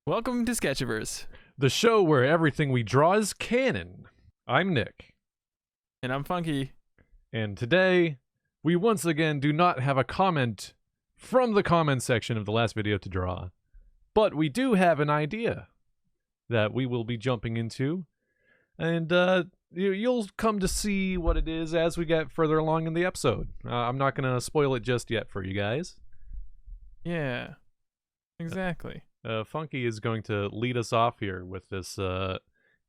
Welcome to Sketchiverse. The show where everything we draw is canon. I'm Nick, And I'm Funky. and today we once again do not have a comment from the comment section of the last video to draw, but we do have an idea that we will be jumping into, and you'll come to see what it is as we get further along in the episode. I'm not going to spoil it just yet for you guys. Yeah, exactly. Funky is going to lead us off here with this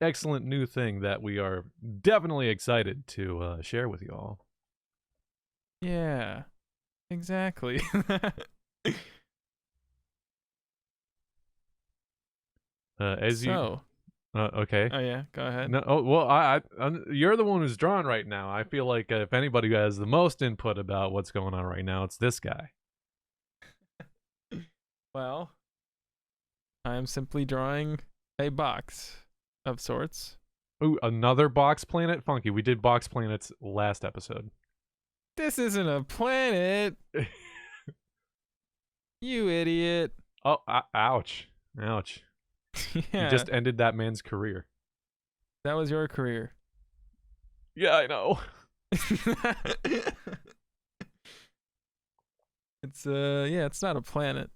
excellent new thing that we are definitely excited to share with you all. Yeah, exactly. Okay. Oh yeah, go ahead. No, oh well, you're the one who's drawing right now. I feel like if anybody has the most input about what's going on right now, it's this guy. Well, I'm simply drawing a box of sorts. Ooh, another box planet? Funky, we did box planets last episode. This isn't a planet. You idiot. Oh, ouch. Ouch. Yeah, You just ended that man's career. that was your career. Yeah, I know. It's not a planet.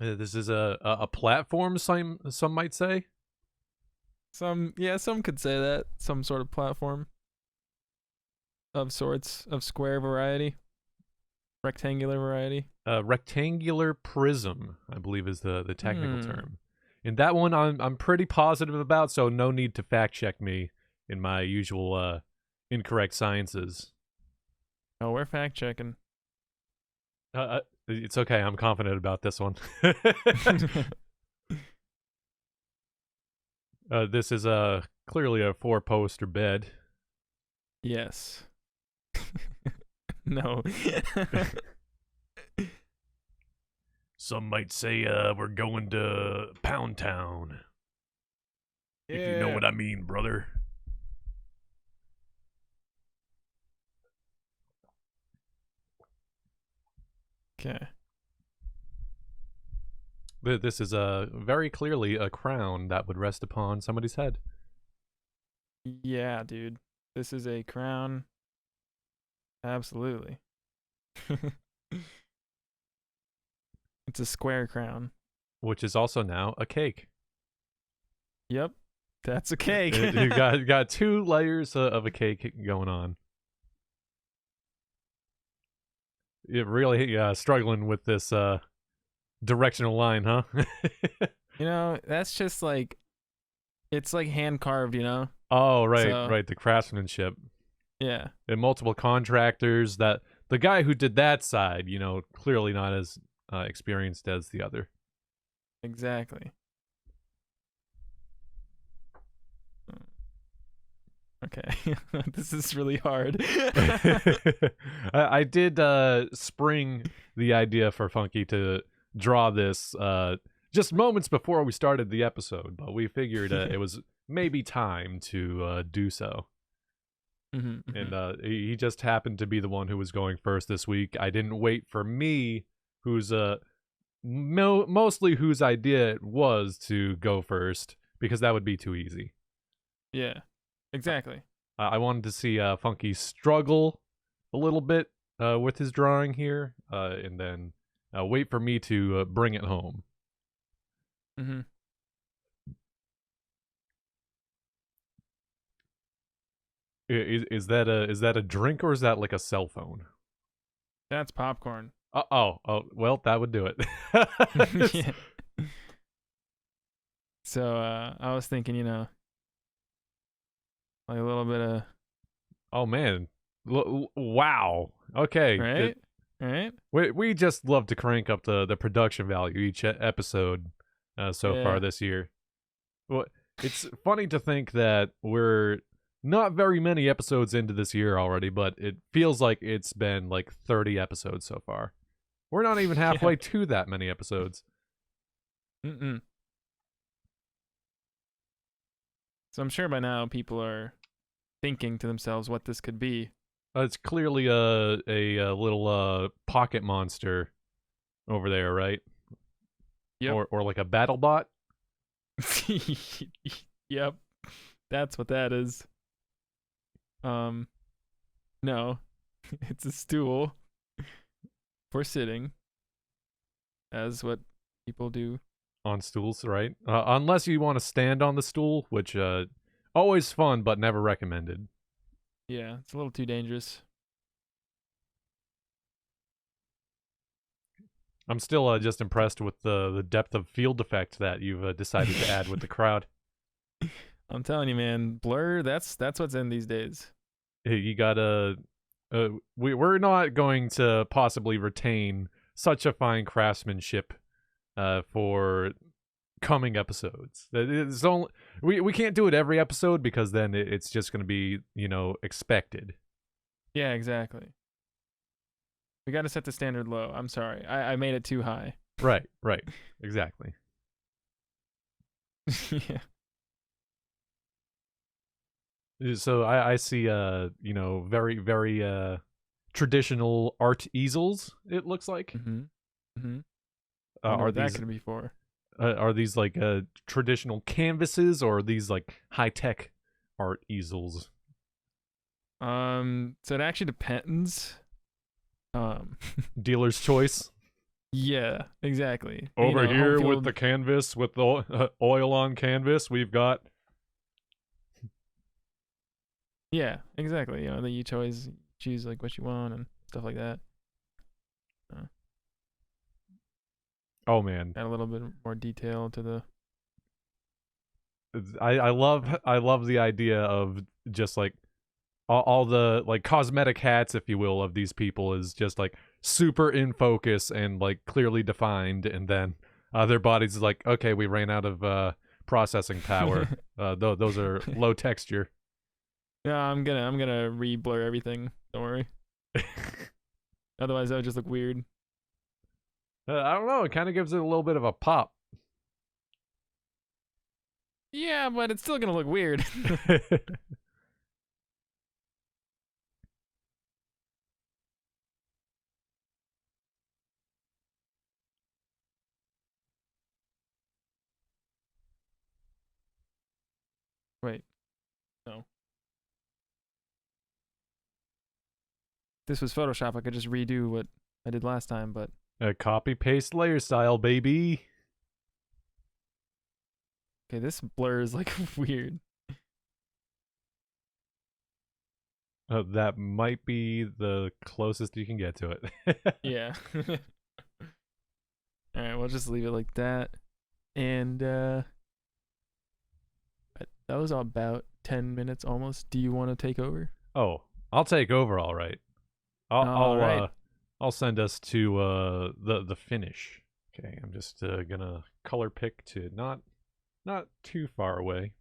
This is a platform, some might say. Some could say that. Some sort of platform of sorts, of square variety, rectangular variety. Rectangular prism, I believe, is the technical term. And that one I'm pretty positive about, so no need to fact check me in my usual incorrect sciences. Oh, we're fact checking. It's okay. I'm confident about this one. This is clearly a 4-poster bed. Yes. No. Some might say we're going to Pound Town. Yeah. If you know what I mean, brother. Okay. This is very clearly a crown that would rest upon somebody's head. Yeah, dude. This is a crown. Absolutely. It's a square crown. Which is also now a cake. Yep. That's a cake. You got 2 layers of a cake going on. It really struggling with this directional line, huh? You know, that's just like, it's like hand carved, you know? Oh, right, So- right. The craftsmanship. Yeah. And multiple contractors. That the guy who did that side, clearly not as experienced as the other. Exactly. Okay. This is really hard. I did spring the idea for Funky to draw this just moments before we started the episode, but we figured it was maybe time to do so. Mm-hmm. And he just happened to be the one who was going first this week. I didn't wait for me, who's mostly whose idea it was to go first, because that would be too easy. Yeah. Exactly. I wanted to see Funky struggle a little bit with his drawing here, and then wait for me to bring it home. Mm-hmm. Is that a drink, or is that like a cell phone? That's popcorn. Oh, well, that would do it. Yeah. So I was thinking, like a little bit of Oh man, wow. Okay, right, right. we just love to crank up the production value each episode so Yeah. far this year. Well, it's funny to think that we're not very many episodes into this year already, but it feels like it's been like 30 episodes so far. We're not even halfway to that many episodes. Mm-mm. So I'm sure by now people are thinking to themselves what this could be. It's clearly a little pocket monster over there, right? Yep. Or like a battle bot. Yep. That's what that is. No. It's a stool for sitting, as what people do. On stools, right? Unless you want to stand on the stool, which always fun but never recommended. Yeah, it's a little too dangerous. I'm still just impressed with the depth of field effect that you've decided to add with the crowd. I'm telling you, man, blur. That's what's in these days. Hey, you gotta. We're not going to possibly retain such a fine craftsmanship for coming episodes. It's only, we can't do it every episode because then it's just going to be, expected. Yeah, exactly. We got to set the standard low. I'm sorry. I made it too high. Right, exactly. Yeah. So I see, very, very traditional art easels, it looks like. Are that going to be for? Are these like traditional canvases, or are these like high-tech art easels? So it actually depends. Dealer's choice. Yeah, exactly. Over here with Homefield- the canvas, with the oil on canvas, we've got. Yeah, exactly. That you choose like what you want and stuff like that. Oh man, Add a little bit more detail to the. I love the idea of just like all the like cosmetic hats, if you will, of these people is just like super in focus and like clearly defined, and then their bodies is like, okay, we ran out of processing power. Those are low texture. Yeah, I'm gonna re-blur everything. Don't worry. Otherwise, that would just look weird. I don't know. It kind of gives it a little bit of a pop. Yeah, but it's still gonna look weird. Wait, no. This was Photoshop. I could just redo what I did last time, but Copy paste layer style, baby. okay, this blur is like weird. That might be the closest you can get to it. Yeah. All right, we'll just leave it like that. And that was about 10 minutes almost. Do you want to take over? Oh, I'll take over. All right. I'll send us to the finish. Okay, I'm just gonna color pick to not too far away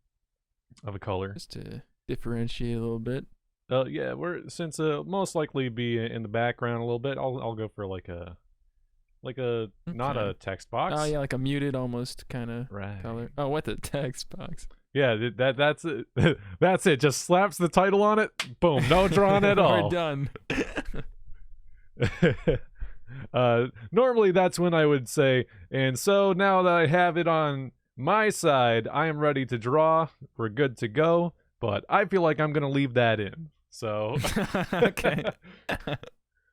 of a color. Just to differentiate a little bit. Yeah, since most likely be in the background a little bit. I'll go for like a not a text box. Oh yeah, like a muted almost kind of Right. color. Oh, what the text box? Yeah, that's it. That's it. Just slaps the title on it. Boom. No drawing at all. We're done. Normally that's when I would say, and so now that I have it on my side, I am ready to draw. We're good to go. But I feel like I'm gonna leave that in. So Okay.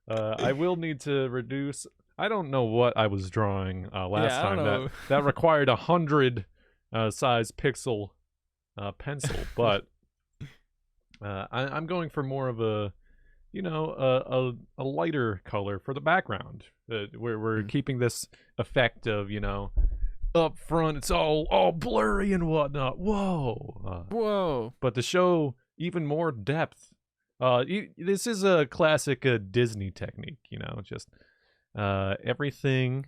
I will need to reduce. I don't know what I was drawing last Yeah, I don't time. know. That required 100 size pixel pencil, but I'm going for more of a a lighter color for the background. We're keeping this effect of up front it's all blurry and whatnot. Whoa, Whoa. but to show even more depth. This is a classic Disney technique, just everything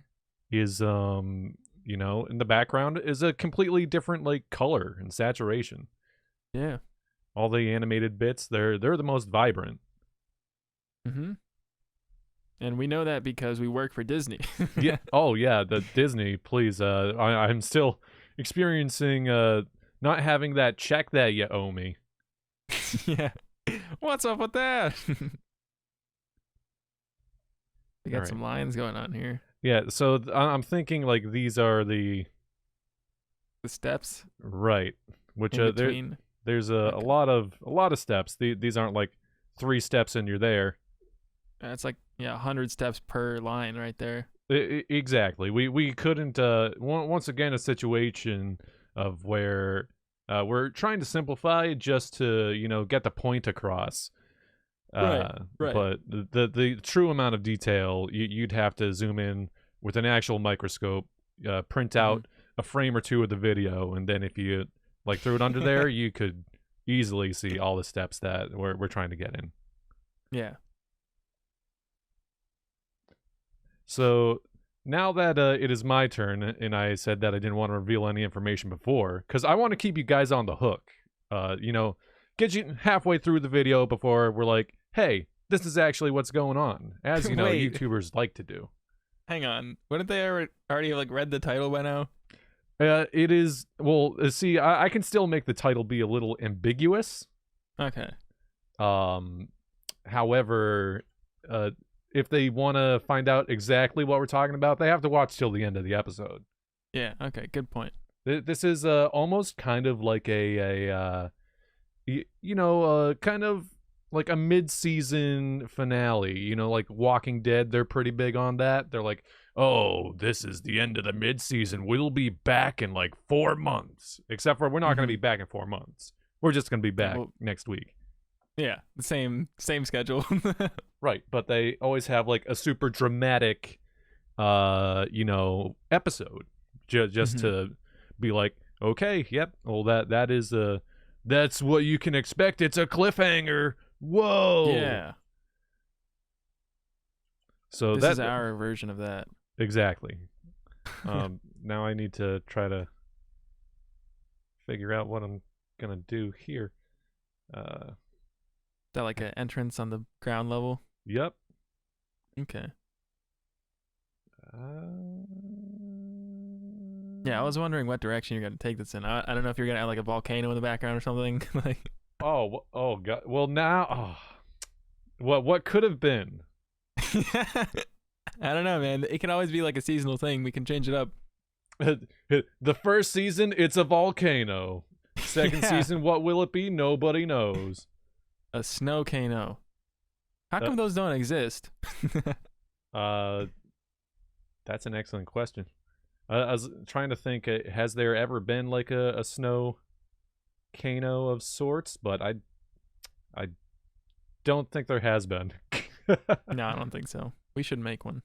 is in the background is a completely different like color and saturation. Yeah. All the animated bits, they're the most vibrant. Mm-hmm. And we know that because we work for Disney. Yeah. Oh yeah, the Disney, please. I'm still experiencing not having that check that you owe me. Yeah. What's up with that? We got All right. some lines going on here. Yeah, so I'm thinking like these are the steps right, which in between. there's a Okay. lot of steps. These aren't like 3 steps and you're there. It's like 100 steps per line right there. Exactly. We couldn't once again a situation of where we're trying to simplify just to, get the point across. Right. But the true amount of detail you'd have to zoom in with an actual microscope, print out a frame or two of the video, and then if you like threw it under there, you could easily see all the steps that we're trying to get in. Yeah. So now that it is my turn, and I said that I didn't want to reveal any information before, because I want to keep you guys on the hook. Get you halfway through the video before we're like, hey, this is actually what's going on, as you know, Wait. YouTubers like to do. Hang on. Wouldn't they already like read the title by now? It is, well, see, I can still make the title be a little ambiguous. Okay. However, if they want to find out exactly what we're talking about, they have to watch till the end of the episode. Yeah, okay, good point. This is almost kind of like kind of like a mid-season finale. Like Walking Dead, they're pretty big on that. They're like, oh, this is the end of the mid-season. We'll be back in like 4 months. Except for we're not going to be back in 4 months. We're just going to be back next week. Yeah, the same schedule. Right, but they always have like a super dramatic, episode, just to be like, okay, yep, well that is that's what you can expect. It's a cliffhanger. Whoa. Yeah. So this that is our version of that. Exactly. Now I need to try to figure out what I'm gonna do here. Is that like an entrance on the ground level? Yep. Okay. Yeah, I was wondering what direction you're gonna take this in. I don't know if you're gonna add like a volcano in the background or something. Like. Oh god. Well now, what could have been? I don't know, man. It can always be like a seasonal thing. We can change it up. The first season, it's a volcano. Second season, what will it be? Nobody knows. A snowcano. How come those don't exist? That's an excellent question. I was trying to think, has there ever been like a snow cano of sorts? But I don't think there has been. No, I don't think so. We should make one.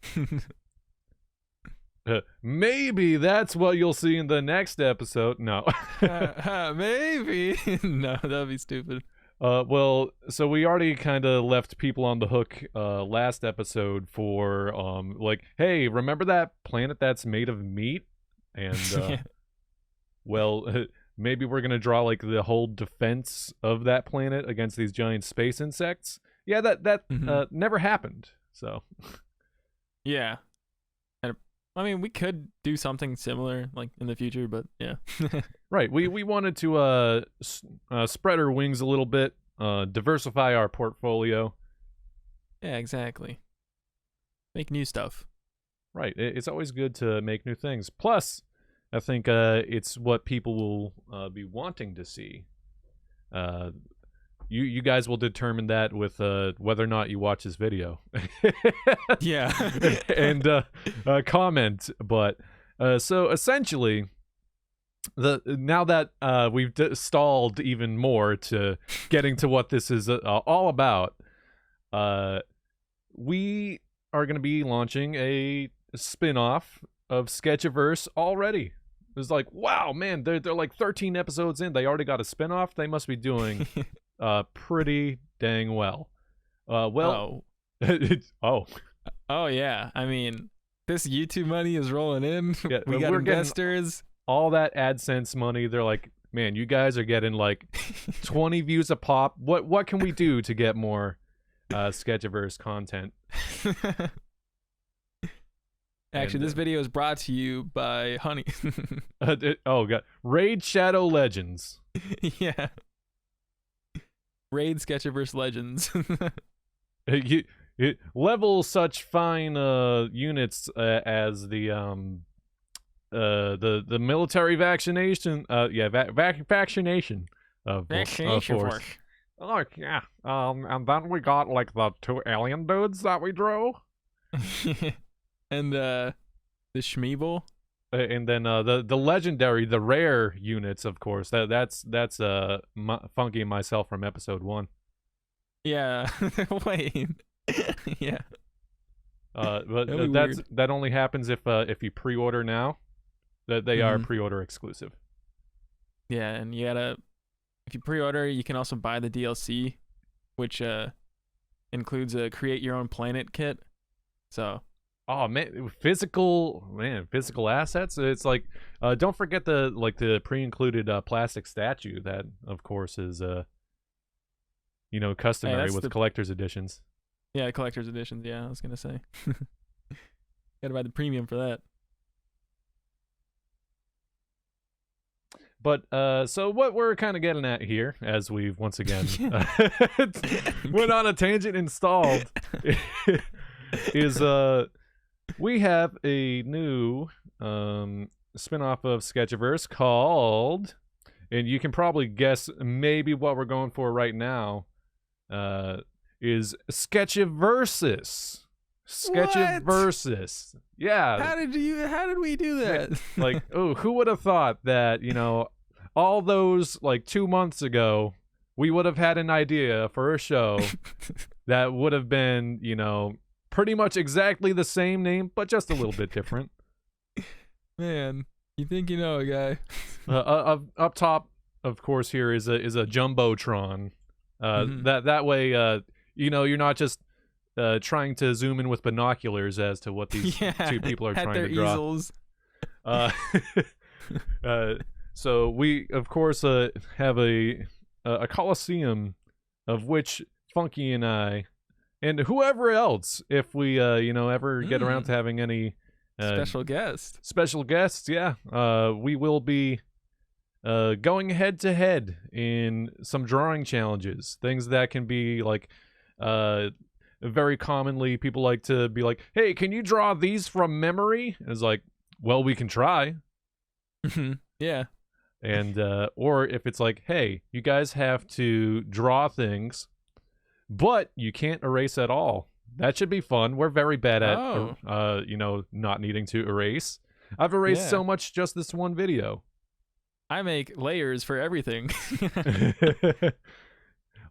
Maybe that's what you'll see in the next episode. No. Maybe. No, that would be stupid. Well, so we already kind of left people on the hook last episode for like, hey, remember that planet that's made of meat? And well, maybe we're gonna draw like the whole defense of that planet against these giant space insects. Yeah, that never happened. So yeah, and I mean we could do something similar like in the future, but yeah. Right, we wanted to spread our wings a little bit, diversify our portfolio. Yeah, exactly. Make new stuff. Right, it's always good to make new things. Plus, I think it's what people will be wanting to see. You guys will determine that with whether or not you watch this video. Yeah. And comment. But so essentially, now that we've stalled even more to getting to what this is all about, we are going to be launching a spin-off of Sketchiverse already. It was like, wow, man, they're like 13 episodes in. They already got a spin-off. They must be doing pretty dang well. Oh yeah. I mean, this YouTube money is rolling in. Yeah, we got investors. All that AdSense money. They're like, man, you guys are getting like 20 views a pop. What can we do to get more Sketchiverse content? Actually, this video is brought to you by Honey. Oh god, Raid Shadow Legends. Yeah. Raid Sketchiverse Legends. it level such fine units as the military vaccination vaccination of force. Oh yeah. And then we got like the 2 alien dudes that we drew. And the Schmeeble. And then the legendary, the rare units, of course. That's Funky and myself from episode 1. Yeah. Wait. Yeah. But that only happens if you pre-order now. That they are pre-order exclusive. Yeah, and you gotta, if you pre-order, you can also buy the DLC, which includes a create your own planet kit. So. Oh man, physical assets. It's like, don't forget the pre-included plastic statue that, of course, is customary with collector's editions. Yeah, collector's editions. Yeah, I was gonna say. Gotta buy the premium for that. But so what we're kind of getting at here, as we've once again went on a tangent and stalled, is we have a new spin-off of Sketchiverse called, and you can probably guess maybe what we're going for right now, is Sketchiversus. Sketchiversus. Yeah. How did we do that? Like, oh, who would have thought that, all those like 2 months ago, we would have had an idea for a show that would have been, pretty much exactly the same name, but just a little bit different. Man, you think you know a guy. Up top, of course, here is a Jumbotron. That way, you're not just trying to zoom in with binoculars as to what these two people are trying to draw. Easels. So we, of course, have a Colosseum, of which Funky and I, and whoever else, if we ever get around to having any special guests, we will be going head to head in some drawing challenges, things that can be like very commonly people like to be like, hey, can you draw these from memory? And it's like, well, we can try. Yeah. And or if it's like, hey, you guys have to draw things, but you can't erase at all. That should be fun. We're very bad at not needing to erase. I've erased so much just this one video. I make layers for everything.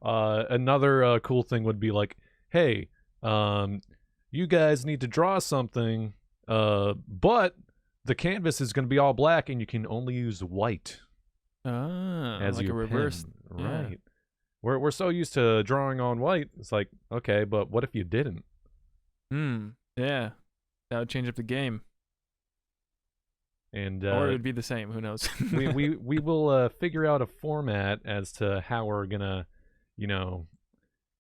Another cool thing would be like, hey, you guys need to draw something, but the canvas is going to be all black and you can only use white. As like a reverse. Right. Yeah. We're so used to drawing on white. It's like, okay, but what if you didn't? Yeah. That would change up the game. And or it would be the same. Who knows? we will figure out a format as to how we're gonna,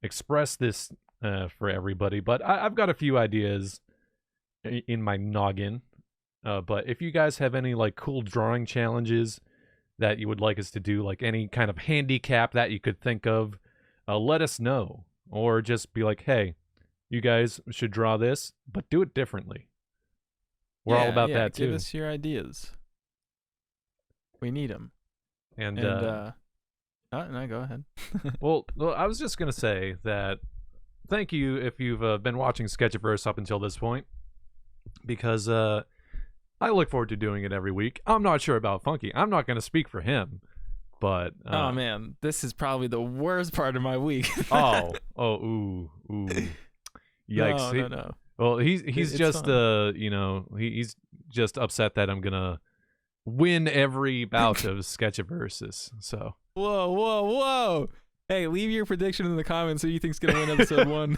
express this for everybody. But I've got a few ideas in my noggin. But if you guys have any like cool drawing challenges that you would like us to do, like any kind of handicap that you could think of, let us know. Or just be like, hey, you guys should draw this, but do it differently. We're all about that too. Give us your ideas. We need them. And no, go ahead. well, I was just gonna say that thank you if you've been watching Sketchiverse up until this point, because I look forward to doing it every week. I'm not sure about Funky. I'm not gonna speak for him, but oh man, this is probably the worst part of my week. ooh, yikes! No. Well, he's just he's just upset that I'm gonna win every bout of Sketchiversus. So whoa! Hey, leave your prediction in the comments. Who you think's gonna win episode 1?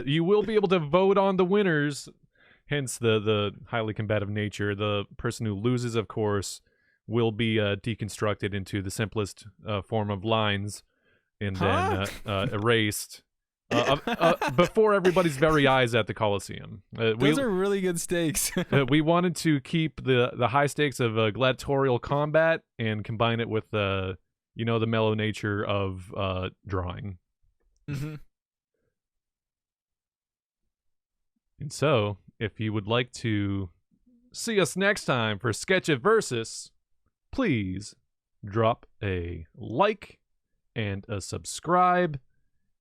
You will be able to vote on the winners. Hence the highly combative nature. The person who loses, of course, will be deconstructed into the simplest form of lines, and then erased. Before everybody's very eyes at the Colosseum. Those are really good stakes. We wanted to keep the high stakes of gladiatorial combat and combine it with the mellow nature of drawing. And so, if you would like to see us next time for Sketchiversus, please drop a like and a subscribe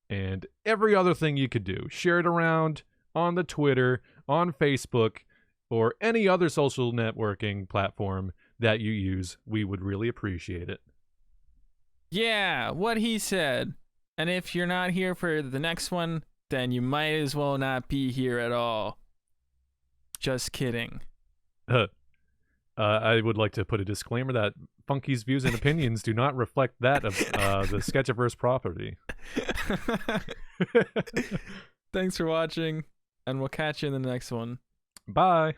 and every other thing you could do. Share it around on the Twitter, on Facebook, or any other social networking platform that you use. We would really appreciate it. Yeah, what he said. And if you're not here for the next one, then you might as well not be here at all. Just kidding. I would like to put a disclaimer that Funky's views and opinions do not reflect that of the Sketchiverse property. Thanks for watching, and we'll catch you in the next one. Bye.